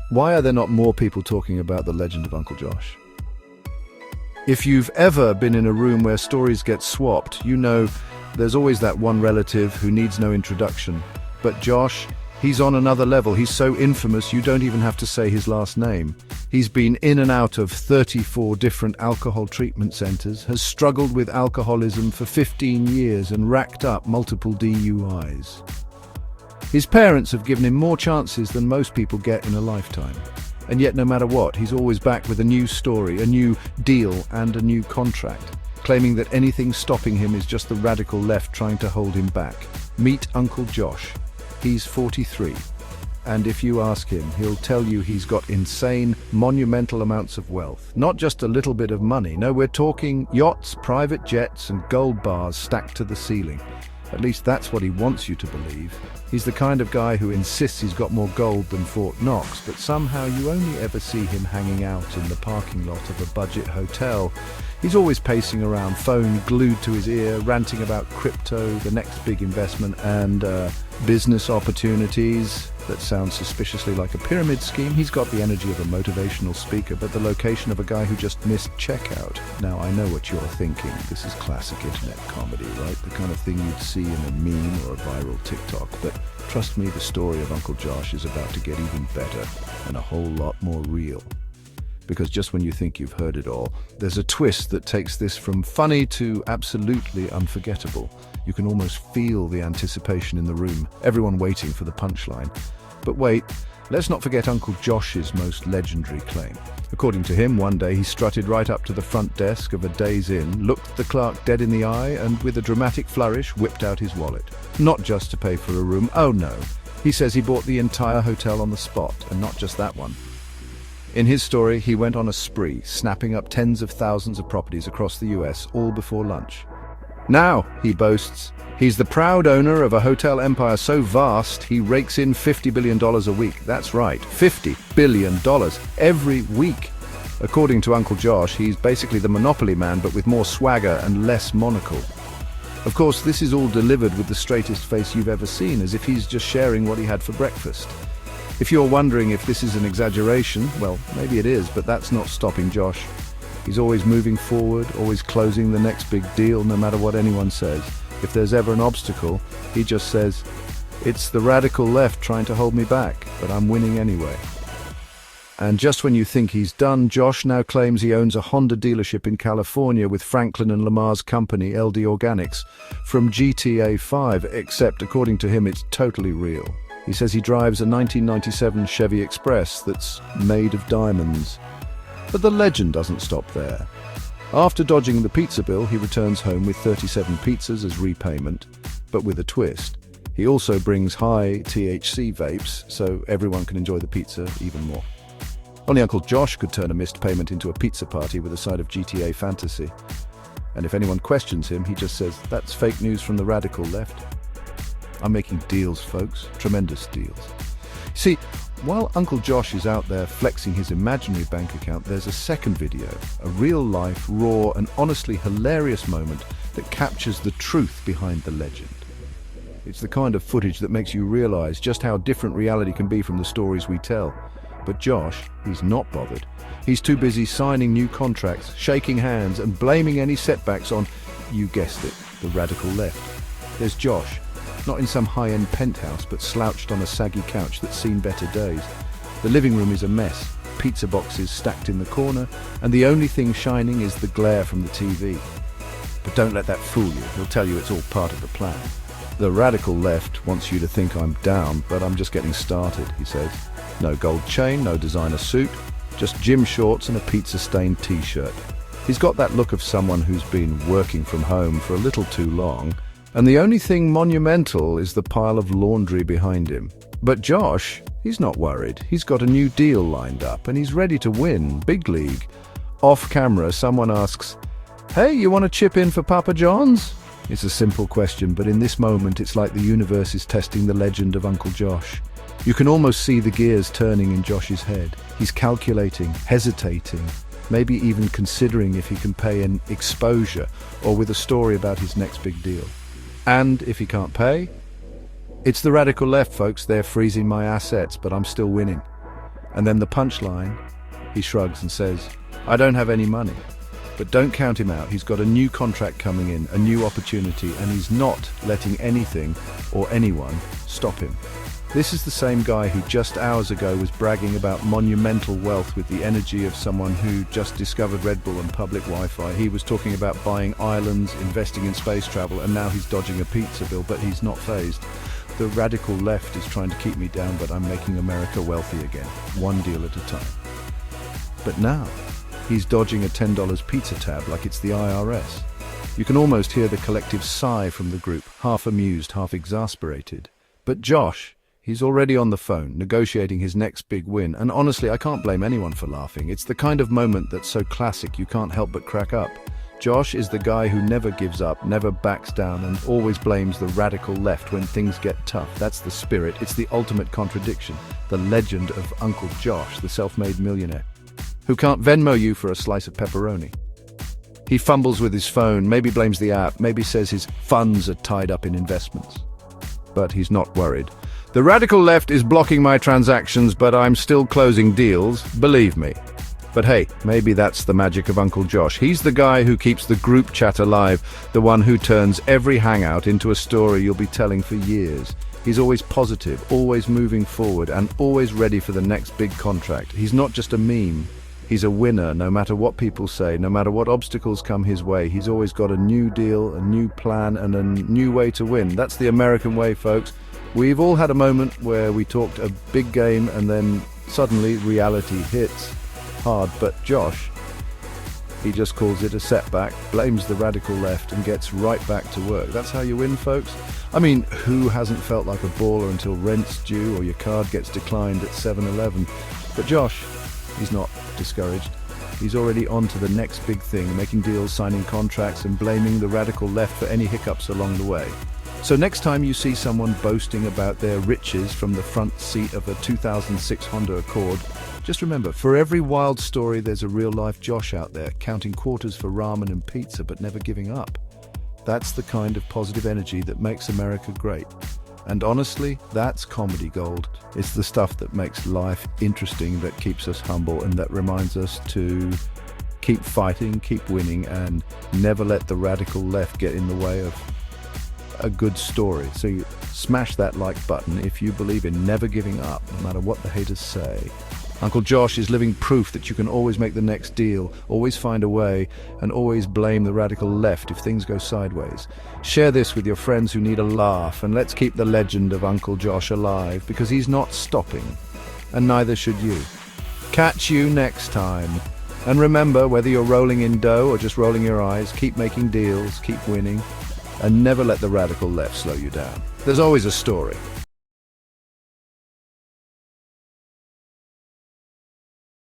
Why are there not more people talking about the legend of Uncle Josh? If you've ever been in a room where stories get swapped, you know there's always that one relative who needs no introduction. But Josh, he's on another level. He's so infamous you don't even have to say his last name. He's been in and out of 34 different alcohol treatment centers, has struggled with alcoholism for 15 years and racked up multiple DUIs. His parents have given him more chances than most people get in a lifetime. And yet no matter what, he's always back with a new story, a new deal and a new contract, claiming that anything stopping him is just the radical left trying to hold him back. Meet Uncle Josh. He's 43. And if you ask him, he'll tell you he's got insane, monumental amounts of wealth. Not just a little bit of money. No, we're talking yachts, private jets and gold bars stacked to the ceiling. At least that's what he wants you to believe. He's the kind of guy who insists he's got more gold than Fort Knox, but somehow you only ever see him hanging out in the parking lot of a budget hotel. He's always pacing around, phone glued to his ear, ranting about crypto, the next big investment, and business opportunities that sound suspiciously like a pyramid scheme. He's got the energy of a motivational speaker, but the location of a guy who just missed checkout. Now, I know what you're thinking. This is classic internet comedy, right? The kind of thing you'd see in a meme or a viral TikTok. But trust me, the story of Uncle Josh is about to get even better and a whole lot more real. Because just when you think you've heard it all, there's a twist that takes this from funny to absolutely unforgettable. You can almost feel the anticipation in the room, everyone waiting for the punchline. But wait, let's not forget Uncle Josh's most legendary claim. According to him, one day he strutted right up to the front desk of a Days Inn, looked the clerk dead in the eye, and with a dramatic flourish whipped out his wallet. Not just to pay for a room, oh no. He says he bought the entire hotel on the spot, and not just that one. In his story, he went on a spree, snapping up tens of thousands of properties across the US, all before lunch. Now, he boasts, he's the proud owner of a hotel empire so vast he rakes in $50 billion a week. That's right, $50 billion every week. According to Uncle Josh, he's basically the Monopoly man, but with more swagger and less monocle. Of course, this is all delivered with the straightest face you've ever seen, as if he's just sharing what he had for breakfast. If you're wondering if this is an exaggeration, well, maybe it is, but that's not stopping Josh. He's always moving forward, always closing the next big deal, no matter what anyone says. If there's ever an obstacle, he just says, "It's the radical left trying to hold me back, but I'm winning anyway." And just when you think he's done, Josh now claims he owns a Honda dealership in California with Franklin and Lamar's company, LD Organics, from GTA 5, except according to him, it's totally real. He says he drives a 1997 Chevy Express that's made of diamonds. But the legend doesn't stop there. After dodging the pizza bill, he returns home with 37 pizzas as repayment, but with a twist. He also brings high THC vapes, so everyone can enjoy the pizza even more. Only Uncle Josh could turn a missed payment into a pizza party with a side of GTA fantasy. And if anyone questions him, he just says, "That's fake news from the radical left." I'm making deals, folks. Tremendous deals. See, while Uncle Josh is out there flexing his imaginary bank account, there's a second video, a real-life, raw, and honestly hilarious moment that captures the truth behind the legend. It's the kind of footage that makes you realize just how different reality can be from the stories we tell. But Josh, he's not bothered. He's too busy signing new contracts, shaking hands, and blaming any setbacks on, you guessed it, the radical left. There's Josh. Not in some high-end penthouse, but slouched on a saggy couch that's seen better days. The living room is a mess, pizza boxes stacked in the corner, and the only thing shining is the glare from the TV. But don't let that fool you. He'll tell you it's all part of the plan. The radical left wants you to think I'm down, but I'm just getting started, he says. No gold chain, no designer suit, just gym shorts and a pizza-stained t-shirt. He's got that look of someone who's been working from home for a little too long, and the only thing monumental is the pile of laundry behind him. But Josh, he's not worried. He's got a new deal lined up, and he's ready to win, big league. Off camera, someone asks, "Hey, you want to chip in for Papa John's?" It's a simple question, but in this moment, it's like the universe is testing the legend of Uncle Josh. You can almost see the gears turning in Josh's head. He's calculating, hesitating, maybe even considering if he can pay an exposure or with a story about his next big deal. And if he can't pay, it's the radical left, folks. They're freezing my assets, but I'm still winning. And then the punchline, he shrugs and says, "I don't have any money." But don't count him out. He's got a new contract coming in, a new opportunity, and he's not letting anything or anyone stop him. This is the same guy who just hours ago was bragging about monumental wealth with the energy of someone who just discovered Red Bull and public Wi-Fi. He was talking about buying islands, investing in space travel, and now he's dodging a pizza bill, but he's not fazed. The radical left is trying to keep me down, but I'm making America wealthy again, one deal at a time. But now, he's dodging a $10 pizza tab like it's the IRS. You can almost hear the collective sigh from the group, half amused, half exasperated. But Josh, he's already on the phone, negotiating his next big win, and honestly, I can't blame anyone for laughing. It's the kind of moment that's so classic you can't help but crack up. Josh is the guy who never gives up, never backs down, and always blames the radical left when things get tough. That's the spirit. It's the ultimate contradiction. The legend of Uncle Josh, the self-made millionaire, who can't Venmo you for a slice of pepperoni. He fumbles with his phone, maybe blames the app, maybe says his funds are tied up in investments. But he's not worried. The radical left is blocking my transactions, but I'm still closing deals, believe me. But hey, maybe that's the magic of Uncle Josh. He's the guy who keeps the group chat alive, the one who turns every hangout into a story you'll be telling for years. He's always positive, always moving forward, and always ready for the next big contract. He's not just a meme. He's a winner, no matter what people say, no matter what obstacles come his way. He's always got a new deal, a new plan, and a new way to win. That's the American way, folks. We've all had a moment where we talked a big game and then suddenly reality hits hard. But Josh, he just calls it a setback, blames the radical left, and gets right back to work. That's how you win, folks. I mean, who hasn't felt like a baller until rent's due or your card gets declined at 7-Eleven? But Josh, he's not discouraged. He's already on to the next big thing, making deals, signing contracts, and blaming the radical left for any hiccups along the way. So next time you see someone boasting about their riches from the front seat of a 2006 Honda Accord, just remember, for every wild story there's a real-life Josh out there, counting quarters for ramen and pizza but never giving up. That's the kind of positive energy that makes America great. And honestly, that's comedy gold. It's the stuff that makes life interesting, that keeps us humble, and that reminds us to keep fighting, keep winning, and never let the radical left get in the way of a good story. So you smash that like button if you believe in never giving up, no matter what the haters say. Uncle Josh is living proof that you can always make the next deal, always find a way, and always blame the radical left if things go sideways. Share this with your friends who need a laugh, and let's keep the legend of Uncle Josh alive, because he's not stopping, and neither should you. Catch you next time. And remember, whether you're rolling in dough or just rolling your eyes, keep making deals, keep winning, and never let the radical left slow you down. There's always a story.